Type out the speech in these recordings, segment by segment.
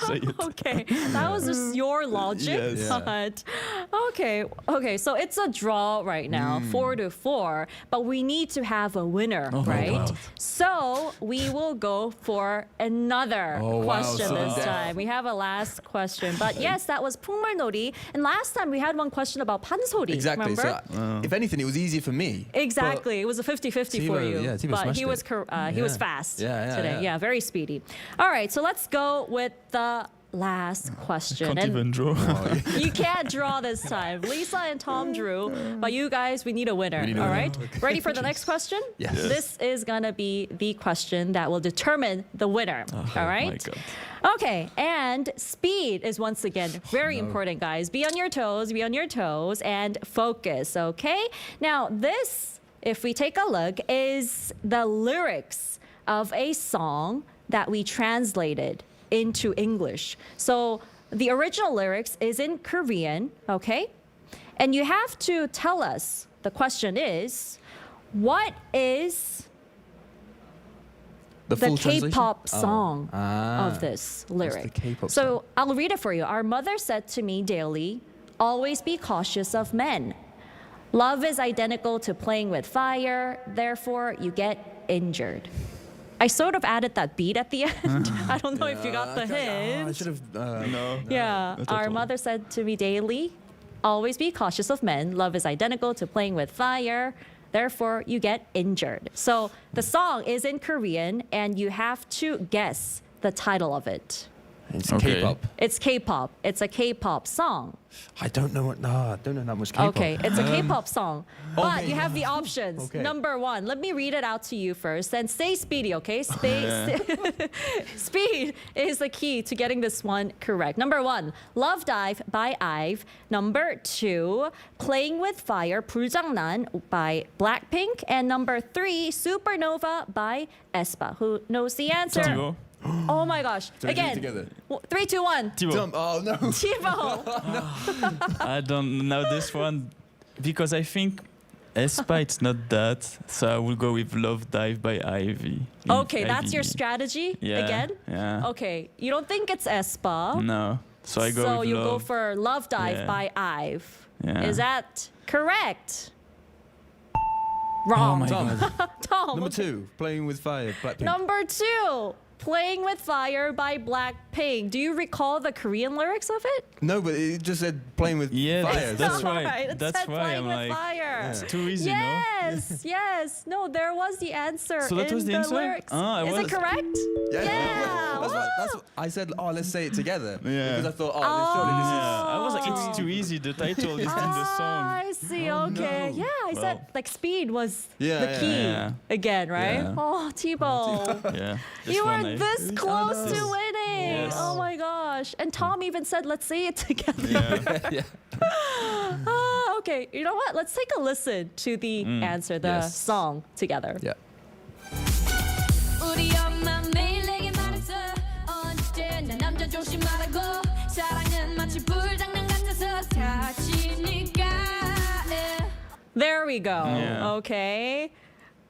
say it. Okay, that was just your logic. Yes. But okay. So it's a draw right now, 4-4. But we need to have a winner, right? God. So we will go for another question this time. We have a last question. But yes, that was 풍물놀이. And last time we had one question about 판소리. Exactly. Remember? So if anything, it was easier for me. Exactly. It was a 50-50 for you. Yeah, Timo but smashed he was he was fast today. Yeah. Very speedy. All right, so let's go with the last question. Can't even draw. You can't draw this time. Lisa and Tom drew, but you guys, we need a winner. need a All winner. right? Ready for the next question? Yes. This is going to be the question that will determine the winner. All right? My God. Okay, and speed is once again very important, guys. Be on your toes, and focus, okay? Now, this, if we take a look, is the lyrics of a song that we translated into English. So the original lyrics is in Korean, okay? And you have to tell us, the question is, what is the full translation? K-pop song Ah. of this lyric? K-pop so song? I'll read it for you. Our mother said to me daily, always be cautious of men. Love is identical to playing with fire, therefore you get injured. I sort of added that beat at the end. I don't know if you got the I hint. should have. No. Yeah, not at our all. mother said to me daily, always be cautious of men. Love is identical to playing with fire. Therefore, you get injured. So the song is in Korean, and you have to guess the title of it. It's Okay. K-pop. It's K-pop. It's a K-pop song. I don't know what. No, I don't know that much K-pop. Okay, it's a K-pop song. But okay. you have the options. Okay. Number one, let me read it out to you first. And stay speedy, okay? Speed is the key to getting this one correct. Number one, Love Dive by IVE. Number two, Playing with Fire, 불장난 by Blackpink. And number three, Supernova by aespa. Who knows the answer? Tivo. Oh my gosh. we do it Again. together? 3, 2, 1. Tivo. Oh no. Tivo. I don't know this one because I think aespa it's not that, so I will go with Love Dive by Ivy. Okay, that's your strategy Yeah. again? Yeah. Okay, you don't think it's aespa. No. So I go So with you Love. go for Love Dive Yeah. by IVE. Yeah. Is that correct? Oh Wrong. my Tom. God. Tom. Number two, Playing with Fire, Blackpink. Number two, Playing with Fire by Blackpink. Do you recall the Korean lyrics of it? No, but it just said Playing with Yeah, Fire. that's so- why. Alright, it That's said why Playing I'm with like, Fire. it's too easy, no? Yes, yes. No, there was the answer So that in was the the answer? lyrics. Ah, I Is it was- correct? Yeah. Yeah. That's what I said. Oh, let's say it together. Yeah. Because I thought, surely this is. Yeah, I was like, it's too easy. The title is in the song. I see. Okay. no. Yeah, I Well. said like speed was Yeah, the yeah, key yeah. again, right? Yeah. Oh, Thibaut. Yeah. This You one were I- this close to winning. Yes. Oh my gosh. And Tom even said, let's say it together. Yeah. Yeah. Okay, you know what? Let's take a listen to the answer, the Yes. song together. Yeah. 우리 엄마 매일 내게 말했어 언제나 남자 조심하라고 사랑은 마치 불장난 같아서 다치니까 There we go. Yeah. Okay.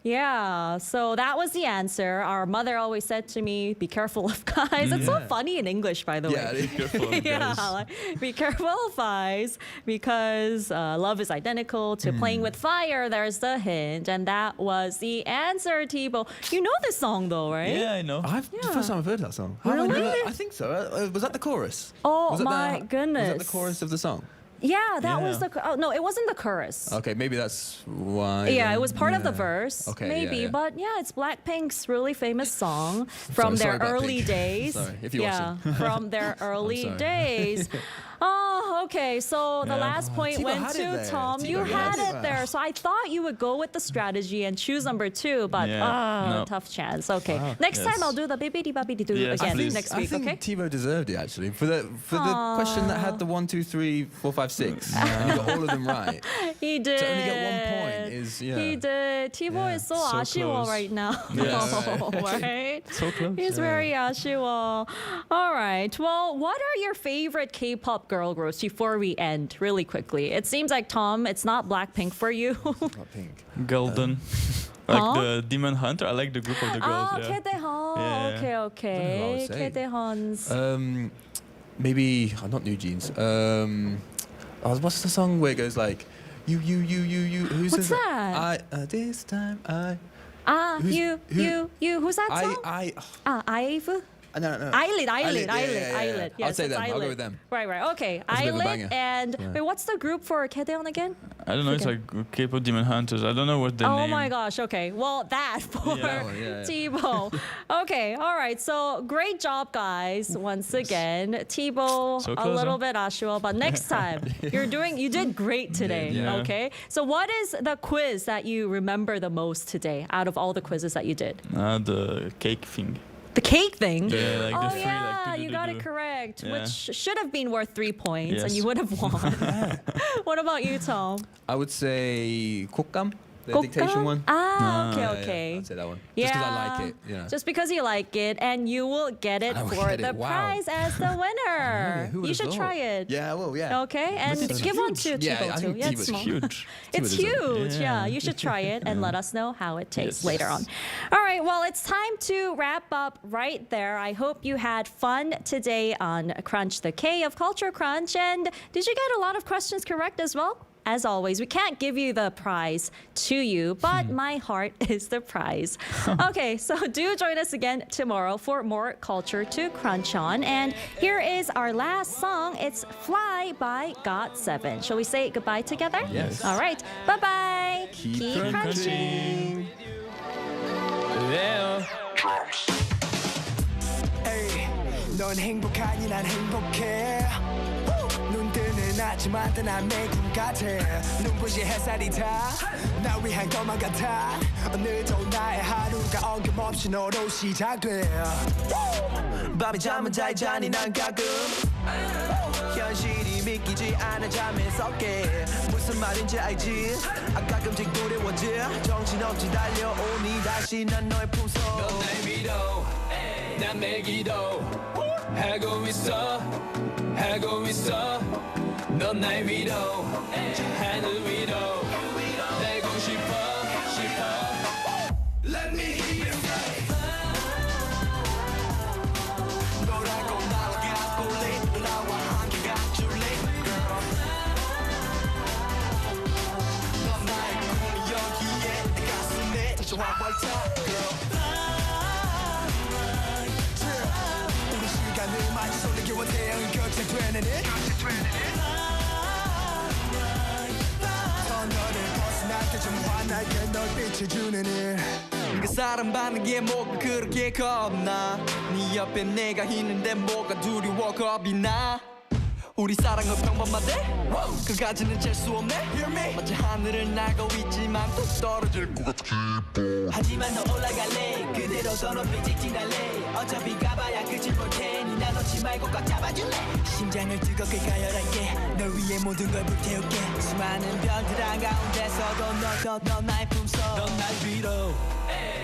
Yeah, so that was the answer. Our mother always said to me, be careful of guys. It's so Yeah. funny in English, by the Yeah. way. Careful, Yeah, guys. like, be careful of guys because love is identical to playing with fire. There's the hint. And that was the answer, Thibaut. You know this song though, right? Yeah, I know. The first time I've heard that song. Have I Really? never- I think so. Was that the chorus? Oh, Was it my Was goodness. that the chorus of the song? Yeah, that was Yeah. the... Oh, no, it wasn't the chorus. Okay, maybe that's why. Yeah, then. it was part of the Yeah. verse, Okay, maybe. yeah. But yeah, it's Blackpink's really famous song from Sorry, their early Blackpink. days. Sorry, if you're yeah, from their early sorry. days. Oh, okay. So the Yeah. last point Thibaut went had it to there. Tom. You Thibaut had had it it. there. So I thought you would go with the strategy and choose number two, but Yeah, no. tough chance. Okay. Wow. Next Yes. time I'll do the bibbidi babbidi doo Yes, again please. next I week, think okay? Thibaut deserved it actually for the question that had the 1, 2, 3, 4, 5, 6, and he got all of them right. He did. To only get 1 point is He did. Thibaut Yeah. is so, So 아쉬워 close. right now. Yes. right? So close. He's very 아쉬워. All right. Well, what are your favorite K-pop girl groups before we end really quickly? It seems like, Tom, it's not Blackpink for you. Pink. Golden. Like Huh? the Demon Hunter. I like the group of the girls. Ah, yeah. Taedaeon. Yeah. Okay, I don't know what I okay. was saying. Taedaeon's. maybe not New Jeans. What's the song where it goes like, you? Who's What's this? that? This time I. Who's that song? Ive? No. Eyelid. I'll Yes, say it's them. I'll go Eyelid. with them. Right. Okay. That's a bit of a Eyelid banger. and Yeah. wait, what's the group for Ga-on again? I don't know. It's like K-pop Demon Hunters. I don't know what the Oh name. my gosh. Okay. Well, that for Yeah. Thibaut. Okay. All right. So great job, guys. Once again, Thibaut So a close, little huh? bit ashua, but next time you did great today. Yeah. Okay. So what is the quiz that you remember the most today out of all the quizzes that you did? The cake thing. The cake thing. Yeah, like Oh the three, yeah, like, you got it do-do-do-do. correct, Yeah. which should have been worth 3 points, and Yes. you would have won. What about you, Tom? I would say Kokam, the Kokka? dictation one. Ah, Yeah, okay. I'd say that one. Yeah. Just because I like it. You know. Just because you like it, and you will get it I will for get the it, wow. prize as the winner. Who you would've should thought? try it. Yeah, I will. Yeah. Okay, and it's give one to huge. Yeah, Thibaut I too. think Yeah, it's Thibaut's small. Huge. It's Thibaut huge. is Yeah, Yeah. you should try it and let us know how it tastes Yes. later on. All right, well, it's time to wrap up right there. I hope you had fun today on Crunch the K of Culture Crunch. And did you get a lot of questions correct as well? As always, we can't give you the prize to you, but my heart is the prize. Okay, so do join us again tomorrow for more culture to crunch on. And here is our last song. It's Fly by GOT7. Shall we say goodbye together? Yes. All right. Bye-bye. Keep crunching. Yeah. 에이, 넌 행복하니 난 행복해 눈 뜨는 아침마다 난 매일 같아 눈부신 햇살이 다 나 위한 것만 같아 오늘도 나의 하루가 어김없이 너로 시작돼 밤에 잠은 잘 자니 난 가끔 현실이 믿기지 않아 잠에서 깨 무슨 말인지 알지 가끔씩 두려워져 정신없이 달려오니 다시 난 너의 품속 넌 날 믿어 난 매일 기도하고 있어 넌 날 믿어 저 하늘 위로 날고 싶어 Let me hear you say 너라고 날아가 볼래 나와 함께 가줄래 girl 넌 나의 꿈이 여기에 내 가슴에 다시 활짝 girl 우리 시간을 마치 손에 원대한 결정되는 일 더 너를 벗어날 때 좀 환하게 널 비춰주는 일 그 사랑받는 게 뭐가 그렇게 겁나 네 옆에 내가 있는데 뭐가 두려워 겁이 나 우리 사랑은 평범한데 그까지는 잴 수 없네 마치 하늘을 날고 있지만 또 떨어질 것 같아 하지만 더 올라갈래 그대로 더 높이 직진할래 어차피 가봐야 끝을 볼 테니 나 놓지 말고 꽉 잡아줄래 심장을 뜨겁게 가열할게 널 위해 모든 걸 불태울게 수많은 별들 한가운데서도 너 나의 품속 넌 날 빌어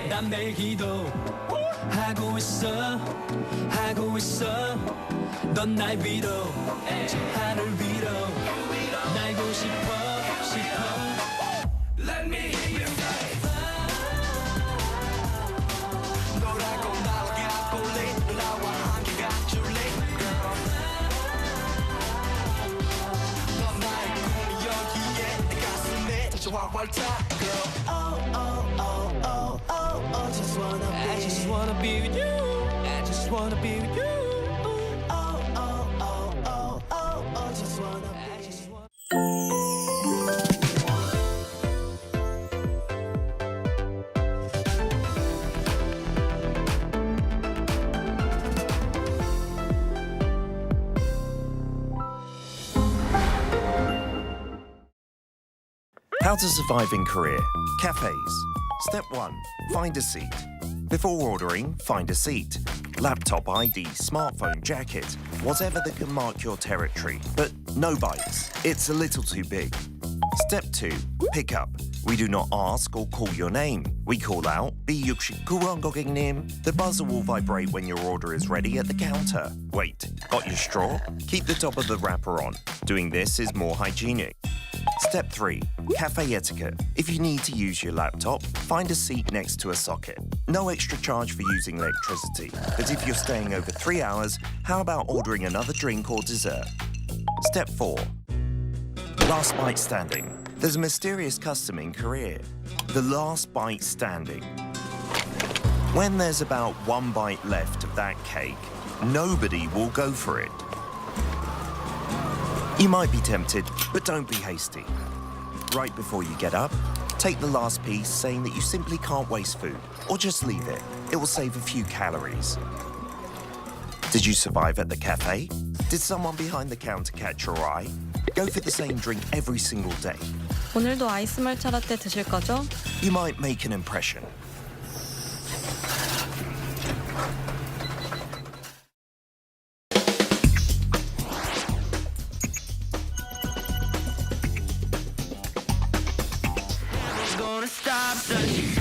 난 매일 기도하고 있어 넌 날 빌어 저 하늘 위로 날고 싶어 Let me hear you say 너라고 날아가 볼래 나와 함께 가줄래 girl 넌 나의 꿈이 여기에 내 가슴에 다시 활짝 girl I just wanna be with you I just wanna be with you just wanna How to survive in Korea. Cafes. Step 1. Find a seat. Before ordering, find a seat. Laptop ID, smartphone, jacket, whatever that can mark your territory. But no bites. It's a little too big. Step 2. Pick up. We do not ask or call your name. We call out, B69 고객님. The buzzer will vibrate when your order is ready at the counter. Wait, got your straw? Keep the top of the wrapper on. Doing this is more hygienic. Step 3. Cafe etiquette. If you need to use your laptop, find a seat next to a socket. No extra charge for using electricity. But if you're staying over 3 hours, how about ordering another drink or dessert? Step 4. Last bite standing. There's a mysterious custom in Korea. The last bite standing. When there's about 1 bite left of that cake, nobody will go for it. You might be tempted, but don't be hasty. Right before you get up, take the last piece saying that you simply can't waste food, or just leave it. It will save a few calories. Did you survive at the cafe? Did someone behind the counter catch your eye? Go for the same drink every single day. 오늘도 아이스 말차 라떼 드실 거죠? You might make an impression. Gonna stop the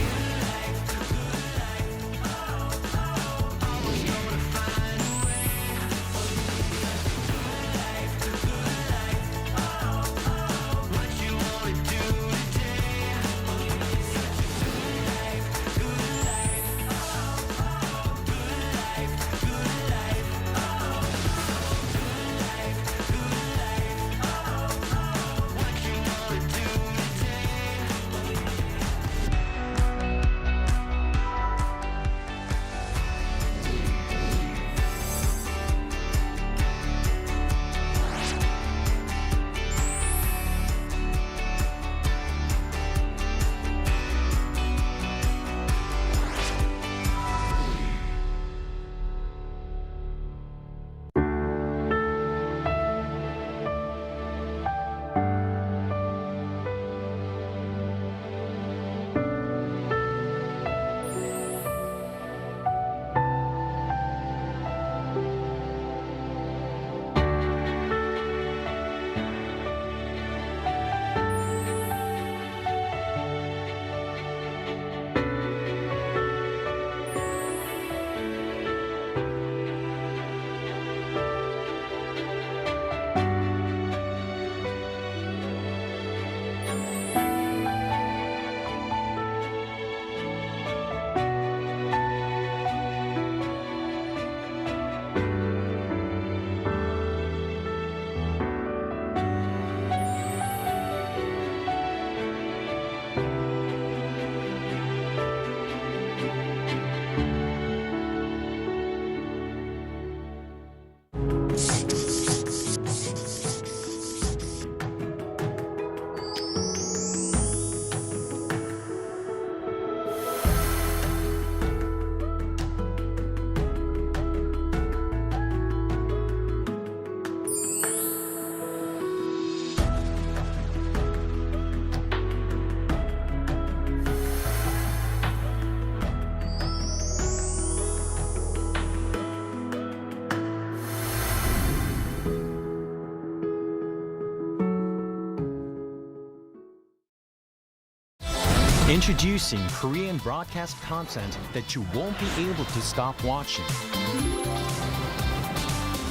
Introducing Korean broadcast content that you won't be able to stop watching.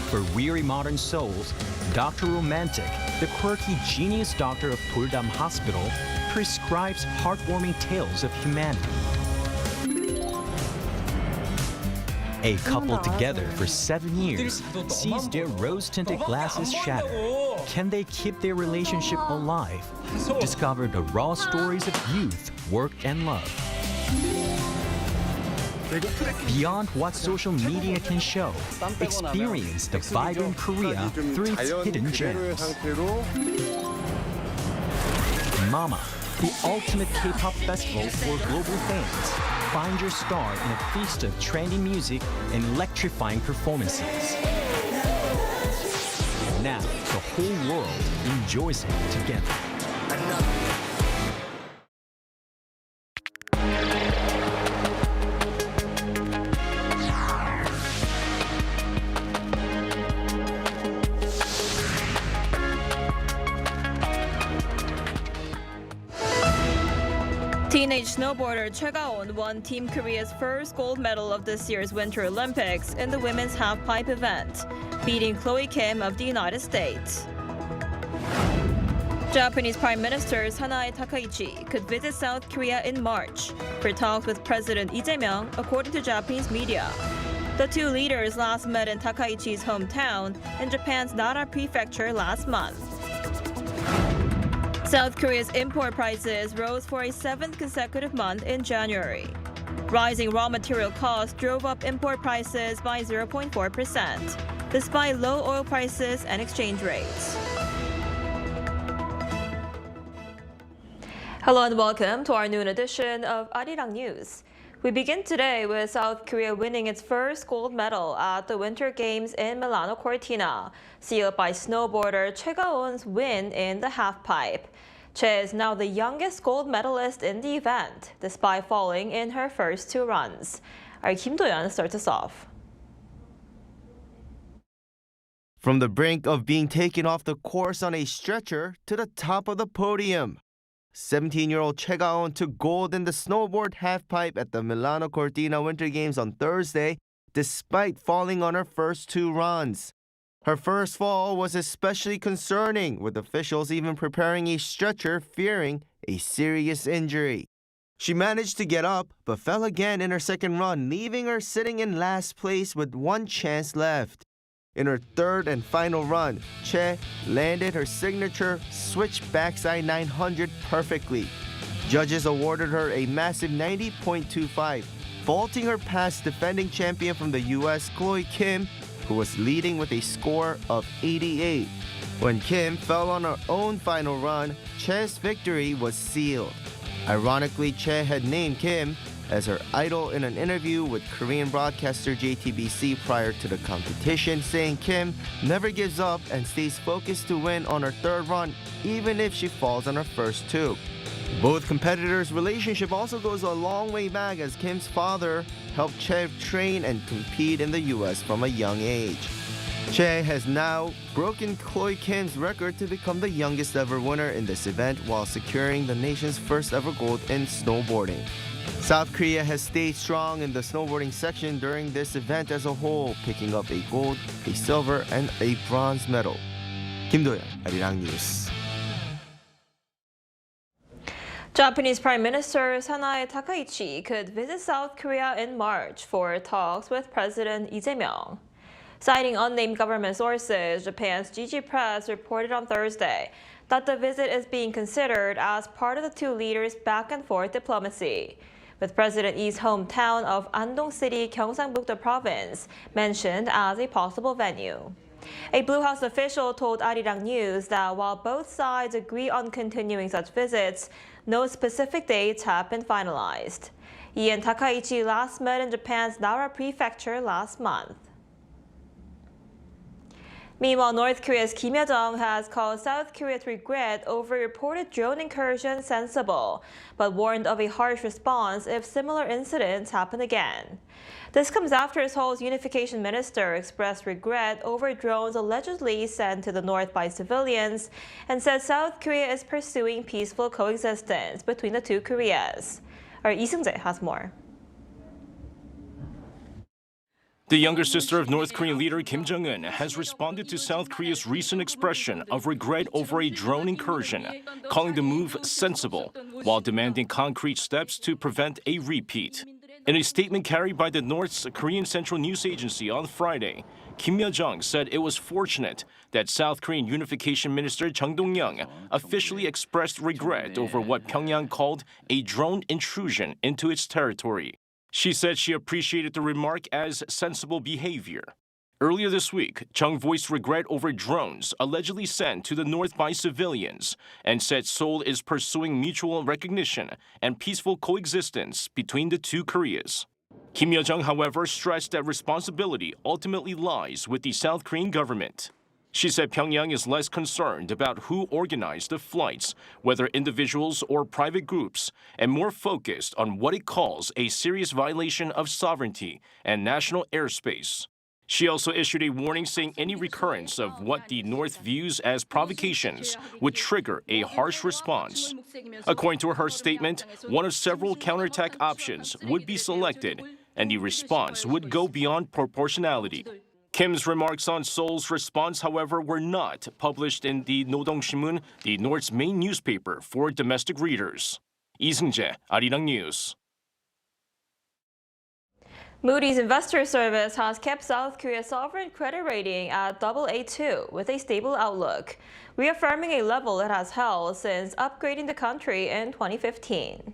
For weary modern souls, Dr. Romantic, the quirky genius doctor of Puldam Hospital, prescribes heartwarming tales of humanity. A couple together for 7 years sees their rose-tinted glasses shatter. Can they keep their relationship alive? Discover the raw stories of youth, work, and love. Beyond what social media can show, experience the vibrant Korea through its hidden gems. Mama, the ultimate K-pop festival for global fans. Find your star in a feast of trendy music and electrifying performances. Now, the whole world enjoys it together. Teenage snowboarder Choi Ga-on won Team Korea's first gold medal of this year's Winter Olympics in the women's halfpipe event, beating Chloe Kim of the United States. Japanese Prime Minister Takaichi could visit South Korea in March for talks with President Lee Jae-myung, according to Japanese media. The two leaders last met in Takaichi's hometown in Japan's Nara prefecture last month. South Korea's import prices rose for a seventh consecutive month in January. Rising raw material costs drove up import prices by 0.4%, despite low oil prices and exchange rates. Hello and welcome to our noon edition of Arirang News. We begin today with South Korea winning its first gold medal at the Winter Games in Milano Cortina, sealed by snowboarder Choi Ga-on's win in the halfpipe. Choi is now the youngest gold medalist in the event, despite falling in her first two runs. Our Kim Do-yeon starts us off. From the brink of being taken off the course on a stretcher to the top of the podium, 17-year-old Choi Ga-on took gold in the snowboard halfpipe at the Milano Cortina Winter Games on Thursday, despite falling on her first two runs. Her first fall was especially concerning, with officials even preparing a stretcher fearing a serious injury. She managed to get up, but fell again in her second run, leaving her sitting in last place with one chance left. In her third and final run, Choi landed her signature switch backside 900 perfectly. Judges awarded her a massive 90.25, vaulting her past defending champion from the U.S., Chloe Kim, who was leading with a score of 88. When Kim fell on her own final run, Choi's victory was sealed. Ironically, Choi had named Kim as her idol in an interview with Korean broadcaster JTBC prior to the competition, saying Kim never gives up and stays focused to win on her third run, even if she falls on her first two. Both competitors' relationship also goes a long way back, as Kim's father helped Choi train and compete in the U.S. from a young age. Choi has now broken Chloe Kim's record to become the youngest ever winner in this event, while securing the nation's first ever gold in snowboarding. South Korea has stayed strong in the snowboarding section during this event as a whole, picking up a gold, a silver, and a bronze medal. Kim Do-yeon, Arirang News. Japanese Prime Minister Takaichi could visit South Korea in March for talks with President Lee Jae-myung. Citing unnamed government sources, Japan's Jiji Press reported on Thursday that the visit is being considered as part of the two leaders' back-and-forth diplomacy, with President Lee's hometown of Andong City, Gyeongsang-buk-do Province, mentioned as a possible venue. A Blue House official told Arirang News that while both sides agree on continuing such visits, no specific dates have been finalized. Lee and Takaichi last met in Japan's Nara prefecture last month. Meanwhile, North Korea's Kim Yo-jong has called South Korea's regret over reported drone incursion sensible, but warned of a harsh response if similar incidents happen again. This comes after Seoul's unification minister expressed regret over drones allegedly sent to the north by civilians and said South Korea is pursuing peaceful coexistence between the two Koreas. Our Lee Seung-jae has more. The younger sister of North Korean leader Kim Jong-un has responded to South Korea's recent expression of regret over a drone incursion, calling the move sensible, while demanding concrete steps to prevent a repeat. In a statement carried by the North Korean Central News Agency on Friday, Kim Yo-jong said it was fortunate that South Korean Unification Minister Chung Dong-young officially expressed regret over what Pyongyang called a drone intrusion into its territory. She said she appreciated the remark as sensible behavior. Earlier this week, Chung voiced regret over drones allegedly sent to the north by civilians and said Seoul is pursuing mutual recognition and peaceful coexistence between the two Koreas. Kim Yo-jong, however, stressed that responsibility ultimately lies with the South Korean government. She said Pyongyang is less concerned about who organized the flights, whether individuals or private groups, and more focused on what it calls a serious violation of sovereignty and national airspace. She also issued a warning saying any recurrence of what the North views as provocations would trigger a harsh response. According to her statement, one of several counterattack options would be selected, and the response would go beyond proportionality. Kim's remarks on Seoul's response, however, were not published in the Nodong Shimun, the North's main newspaper for domestic readers. Lee Seung-jae, Arirang News. Moody's Investor Service has kept South Korea's sovereign credit rating at AA2 with a stable outlook, reaffirming a level it has held since upgrading the country in 2015.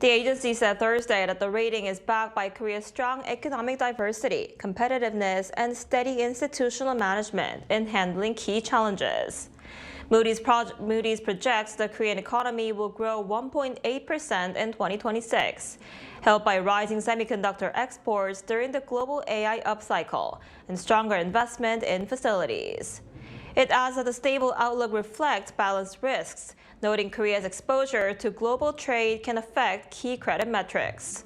The agency said Thursday that the rating is backed by Korea's strong economic diversity, competitiveness, and steady institutional management in handling key challenges. Moody's projects the Korean economy will grow 1.8% in 2026, helped by rising semiconductor exports during the global AI upcycle and stronger investment in facilities. It adds that the stable outlook reflects balanced risks, noting Korea's exposure to global trade can affect key credit metrics.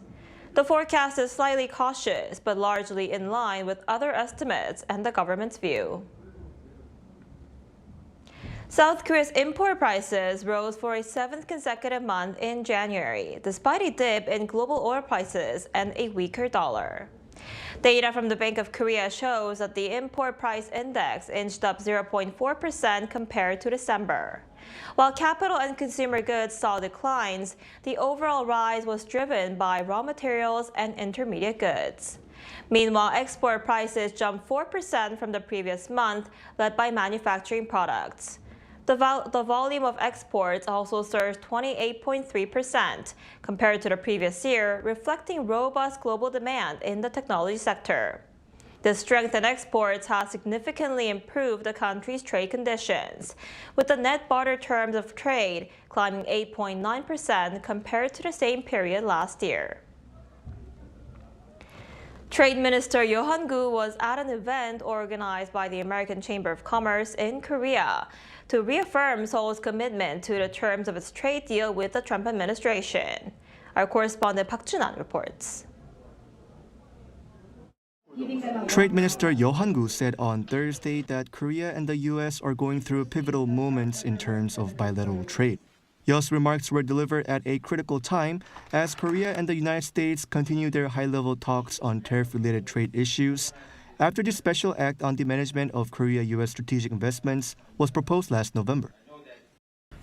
The forecast is slightly cautious, but largely in line with other estimates and the government's view. South Korea's import prices rose for a 7th consecutive month in January, despite a dip in global oil prices and a weaker dollar. Data from the Bank of Korea shows that the import price index inched up 0.4% compared to December. While capital and consumer goods saw declines, the overall rise was driven by raw materials and intermediate goods. Meanwhile, export prices jumped 4% from the previous month, led by manufacturing products. The volume of exports also surged 28.3% compared to the previous year, reflecting robust global demand in the technology sector. The strength in exports has significantly improved the country's trade conditions, with the net barter terms of trade climbing 8.9% compared to the same period last year. Trade Minister Yo Han-gu was at an event organized by the American Chamber of Commerce in Korea to reaffirm Seoul's commitment to the terms of its trade deal with the Trump administration. Our correspondent Park Jun-an reports. Trade Minister Yo Han-gu said on Thursday that Korea and the U.S. are going through pivotal moments in terms of bilateral trade. Yo's remarks were delivered at a critical time as Korea and the United States continue their high-level talks on tariff-related trade issues after the Special Act on the Management of Korea-U.S. Strategic Investments was proposed last November.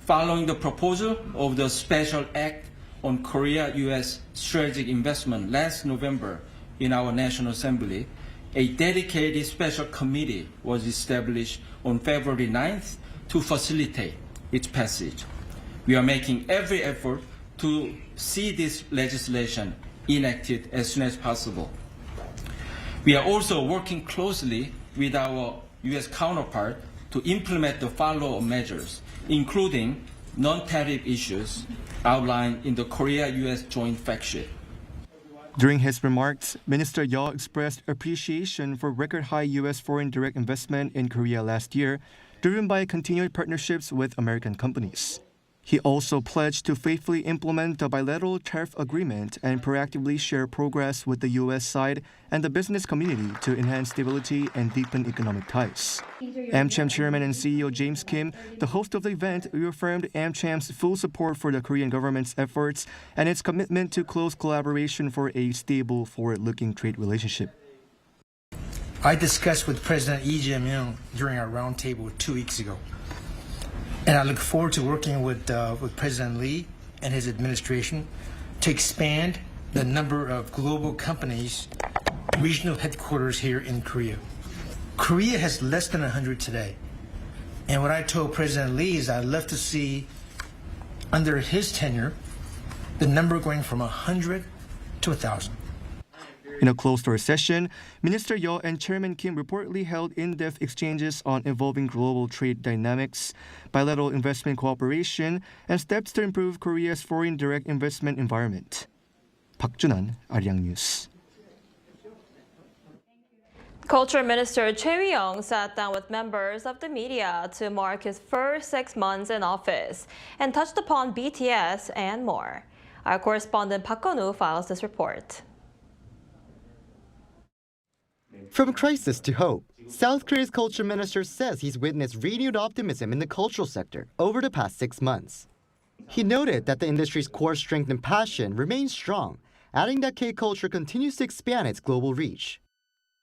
Following the proposal of the Special Act on Korea-U.S. Strategic Investment last November in our National Assembly, a dedicated special committee was established on February 9th to facilitate its passage. We are making every effort to see this legislation enacted as soon as possible. We are also working closely with our U.S. counterpart to implement the follow-up measures, including non-tariff issues outlined in the Korea-U.S. joint fact sheet. During his remarks, Minister Yo expressed appreciation for record-high U.S. foreign direct investment in Korea last year, driven by continued partnerships with American companies. He also pledged to faithfully implement the bilateral tariff agreement and proactively share progress with the U.S. side and the business community to enhance stability and deepen economic ties. AMCHAM Chairman and CEO James Kim, the host of the event, reaffirmed AMCHAM's full support for the Korean government's efforts and its commitment to close collaboration for a stable, forward-looking trade relationship. I discussed with President Lee Jae-myung during our roundtable 2 weeks ago. And I look forward to working with President Lee and his administration to expand the number of global companies, regional headquarters here in Korea. Korea has less than 100 today. And what I told President Lee is I'd love to see, under his tenure, the number going from 100 to 1,000. In a closed-door session, Minister Yo and Chairman Kim reportedly held in-depth exchanges on evolving global trade dynamics, bilateral investment cooperation, and steps to improve Korea's foreign direct investment environment. Park Jun-an, Arirang News. Culture Minister Choi Ga-on sat down with members of the media to mark his first 6 months in office and touched upon BTS and more. Our correspondent Park Gun-woo files this report. From crisis to hope, South Korea's culture minister says he's witnessed renewed optimism in the cultural sector over the past 6 months. He noted that the industry's core strength and passion remains strong, adding that K-culture continues to expand its global reach.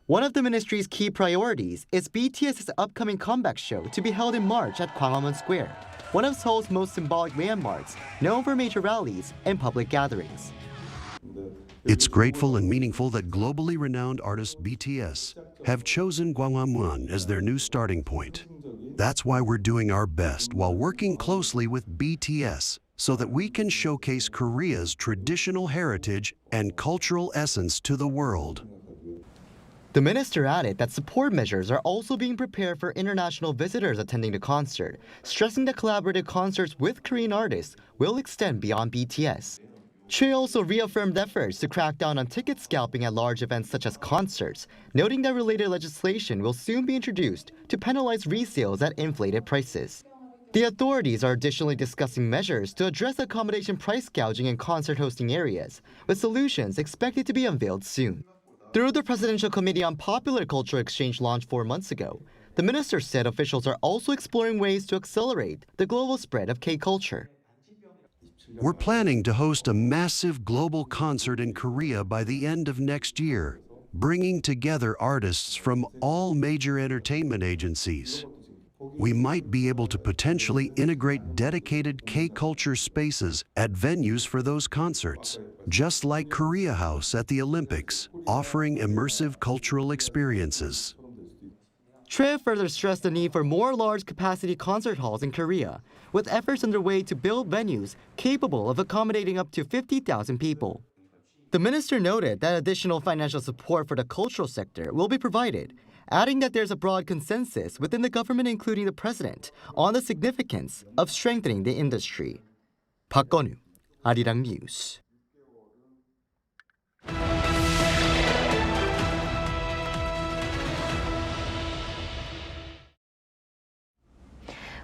One of the ministry's key priorities is BTS's upcoming comeback show to be held in March at Gwanghwamun Square, one of Seoul's most symbolic landmarks, known for major rallies and public gatherings. It's grateful and meaningful that globally renowned artist BTS have chosen Gwanghwamun as their new starting point. That's why we're doing our best while working closely with BTS so that we can showcase Korea's traditional heritage and cultural essence to the world. The minister added that support measures are also being prepared for international visitors attending the concert, stressing that collaborative concerts with Korean artists will extend beyond BTS. Choi also reaffirmed efforts to crack down on ticket scalping at large events such as concerts, noting that related legislation will soon be introduced to penalize resales at inflated prices. The authorities are additionally discussing measures to address accommodation price gouging in concert hosting areas, with solutions expected to be unveiled soon. Through the Presidential Committee on Popular Cultural Exchange launched 4 months ago, the minister said officials are also exploring ways to accelerate the global spread of K-culture. We're planning to host a massive global concert in Korea by the end of next year, bringing together artists from all major entertainment agencies. We might be able to potentially integrate dedicated K-culture spaces at venues for those concerts, just like Korea House at the Olympics, offering immersive cultural experiences. Choi further stressed the need for more large-capacity concert halls in Korea, with efforts underway to build venues capable of accommodating up to 50,000 people. The minister noted that additional financial support for the cultural sector will be provided, adding that there's a broad consensus within the government, including the president, on the significance of strengthening the industry. Park Gun-woo, Arirang News.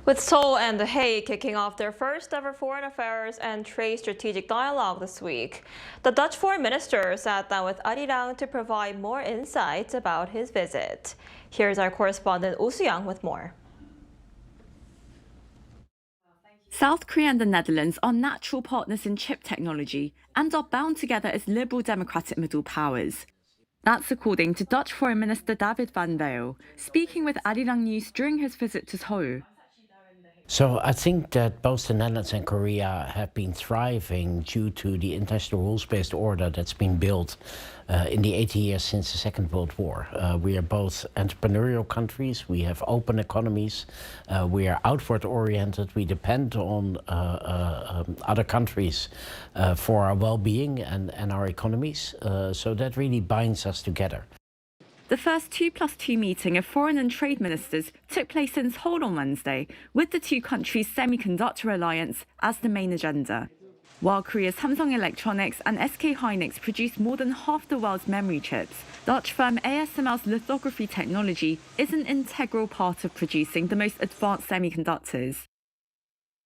With Seoul and The Hague kicking off their first ever foreign affairs and trade strategic dialogue this week, the Dutch foreign minister sat down with Arirang to provide more insights about his visit. Here's our correspondent Oh Soo-young with more. South Korea and the Netherlands are natural partners in chip technology and are bound together as liberal democratic middle powers. That's according to Dutch Foreign Minister David van Weel, speaking with Arirang News during his visit to Seoul. So I think that both the Netherlands and Korea have been thriving due to the international rules-based order that's been built in the 80 years since the Second World War. We are both entrepreneurial countries, we have open economies, we are outward-oriented, we depend on other countries for our well-being and our economies, so that really binds us together. The first 2+2 meeting of foreign and trade ministers took place in Seoul on Wednesday, with the two countries' semiconductor alliance as the main agenda. While Korea's Samsung Electronics and SK Hynix produce more than half the world's memory chips, Dutch firm ASML's lithography technology is an integral part of producing the most advanced semiconductors.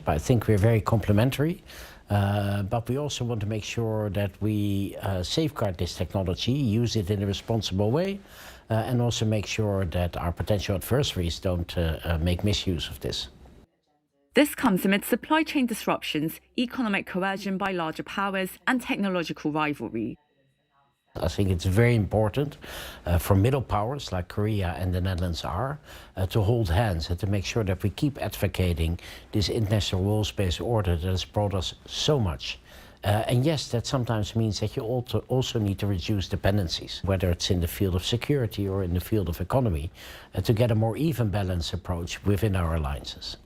I think we're very complementary, but we also want to make sure that we safeguard this technology, use it in a responsible way, and also make sure that our potential adversaries don't make misuse of this. This comes amid supply chain disruptions, economic coercion by larger powers, and technological rivalry. I think it's very important for middle powers like Korea and the Netherlands are to hold hands and to make sure that we keep advocating this international rules-based order that has brought us so much. And yes, that sometimes means that you also need to reduce dependencies, whether it's in the field of security or in the field of economy, to get a more even balanced approach within our alliances.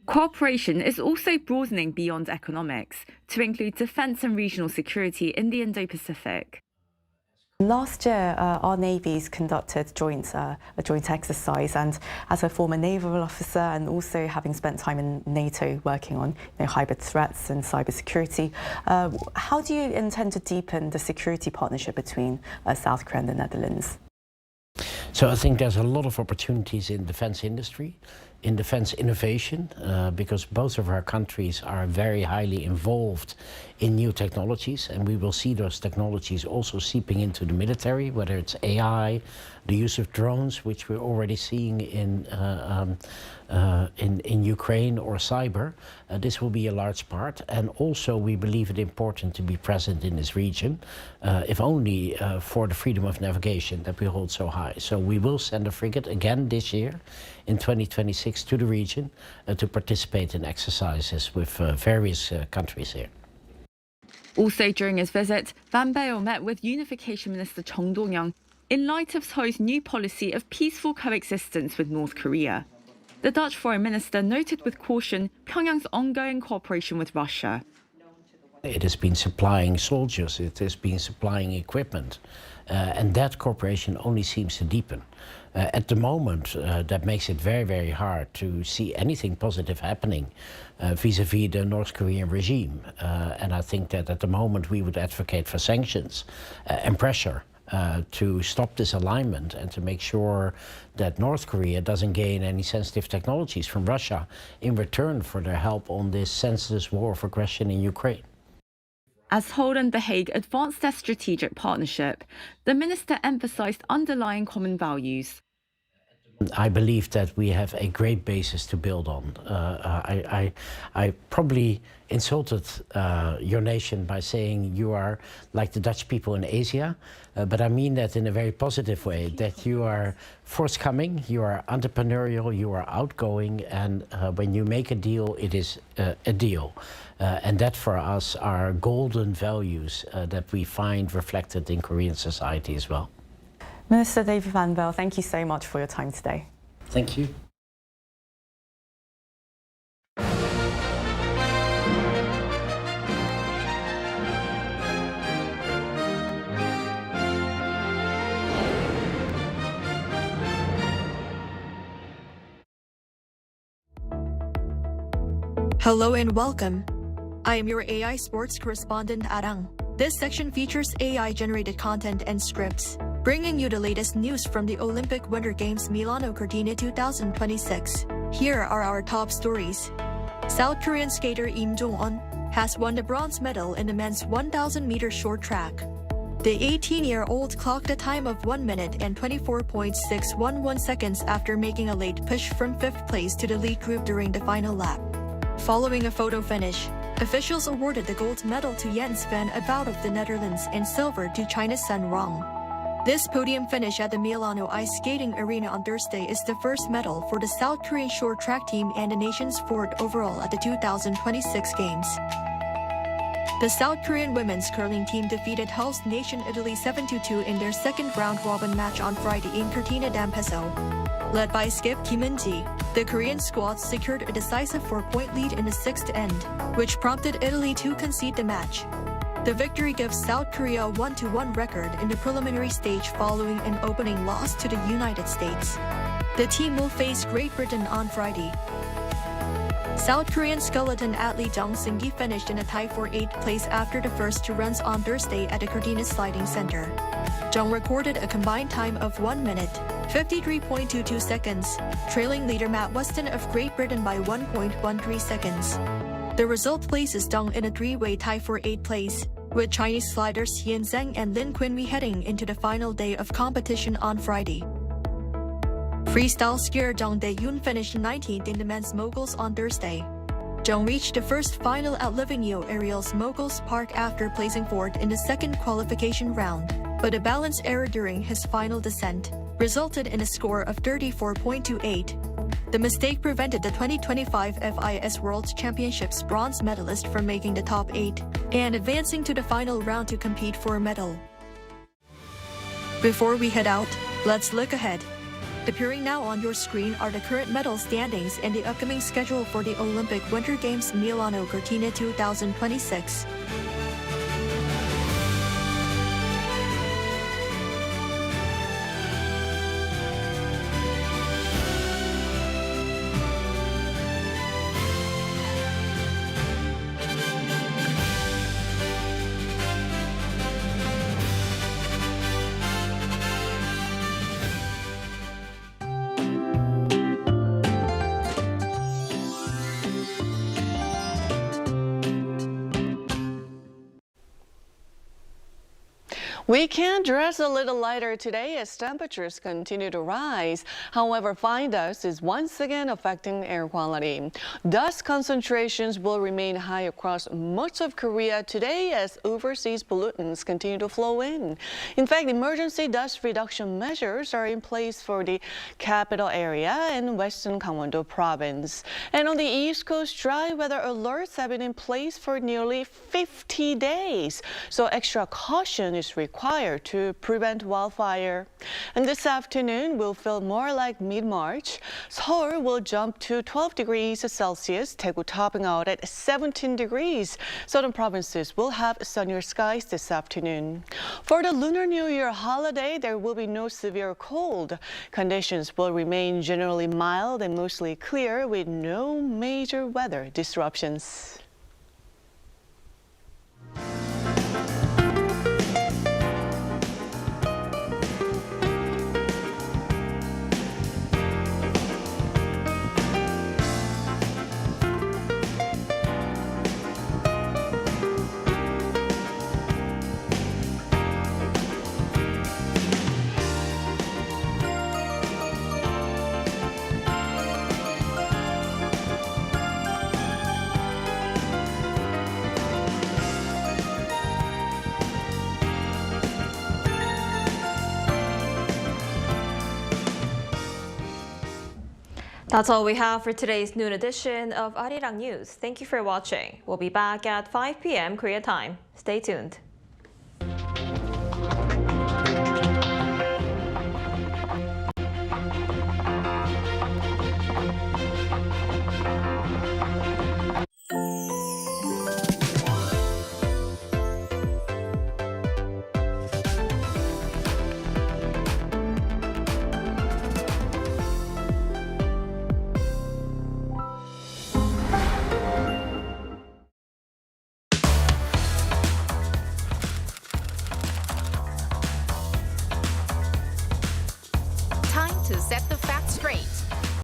Cooperation is also broadening beyond economics to include defence and regional security in the Indo-Pacific. Last year, our navies conducted a joint exercise, and as a former naval officer and also having spent time in NATO working on hybrid threats and cybersecurity, how do you intend to deepen the security partnership between South Korea and the Netherlands? So I think there's a lot of opportunities in the defence industry. in defense innovation, because both of our countries are very highly involved in new technologies, and we will see those technologies also seeping into the military, whether it's AI, the use of drones, which we're already seeing in Ukraine, or cyber. This will be a large part, and also we believe it important to be present in this region, if only for the freedom of navigation that we hold so high. So we will send a frigate again this year in 2026 to the region to participate in exercises with various countries here. Also during his visit, Van Bael met with Unification Minister Chung Dong-young in light of Seoul's new policy of peaceful coexistence with North Korea. The Dutch Foreign Minister noted with caution Pyongyang's ongoing cooperation with Russia. It has been supplying soldiers, it has been supplying equipment, and that cooperation only seems to deepen. At the moment, that makes it very, very hard to see anything positive happening vis-à-vis the North Korean regime. And I think that at the moment we would advocate for sanctions and pressure to stop this alignment and to make sure that North Korea doesn't gain any sensitive technologies from Russia in return for their help on this senseless war of aggression in Ukraine. As Seoul and The Hague advanced their strategic partnership, the minister emphasized underlying common values. I believe that we have a great basis to build on. I probably insulted your nation by saying you are like the Dutch people in Asia, but I mean that in a very positive way, that you are forthcoming, you are entrepreneurial, you are outgoing, and when you make a deal, it is a deal. And that for us are golden values that we find reflected in Korean society as well. Minister David Van Bael, thank you so much for your time today. Thank you. Hello and welcome. I am your AI sports correspondent, Arirang. This section features AI-generated content and scripts, bringing you the latest news from the Olympic Winter Games Milano Cortina 2026. Here are our top stories. South Korean skater Im Jong-un has won the bronze medal in the men's 1,000-meter short track. The 18-year-old clocked a time of 1 minute and 24.611 seconds after making a late push from 5th place to the lead group during the final lap. Following a photo finish, officials awarded the gold medal to Jens van Abhout of the Netherlands and silver to China's Sun Rong. This podium finish at the Milano Ice Skating Arena on Thursday is the first medal for the South Korean short track team and the nation's fourth overall at the 2026 Games. The South Korean women's curling team defeated host nation Italy 7-2 in their second round-robin match on Friday in Cortina d'Ampezzo. Led by skip Kim In-ji, the Korean squad secured a decisive 4-point lead in the sixth end, which prompted Italy to concede the match. The victory gives South Korea a 1-1 record in the preliminary stage following an opening loss to the United States. The team will face Great Britain on Friday. South Korean skeleton athlete Jang Seung-gi finished in a tie for 8th place after the first 2 runs on Thursday at the Cortina Sliding Center. Jang recorded a combined time of 1 minute, 53.22 seconds, trailing leader Matt Weston of Great Britain by 1.13 seconds. The result places Jang in a 3-way tie for 8th place, with Chinese sliders Yin Zheng and Lin Qinhui heading into the final day of competition on Friday. Freestyle skier Jang Dae-yoon finished 19th in the men's moguls on Thursday. Jang reached the first final at Livigno Aerials Moguls Park after placing 4th in the second qualification round, but a balance error during his final descent resulted in a score of 34.28. The mistake prevented the 2025 FIS World Championships bronze medalist from making the top 8 and advancing to the final round to compete for a medal. Before we head out, let's look ahead. Appearing now on your screen are the current medal standings and the upcoming schedule for the Olympic Winter Games Milano Cortina 2026. We can dress a little lighter today as temperatures continue to rise. However, fine dust is once again affecting air quality. Dust concentrations will remain high across much of Korea today as overseas pollutants continue to flow in. In fact, emergency dust reduction measures are in place for the capital area and western Gangwon-do province. And on the East Coast, dry weather alerts have been in place for nearly 50 days. So extra caution is required to prevent wildfire. And this afternoon will feel more like mid-March. Seoul will jump to 12 degrees Celsius, Daegu topping out at 17 degrees. Southern provinces will have sunnier skies this afternoon. For the Lunar New Year holiday, there will be no severe cold. Conditions will remain generally mild and mostly clear with no major weather disruptions. That's all we have for today's noon edition of Arirang News. Thank you for watching. We'll be back at 5 p.m. Korea time. Stay tuned.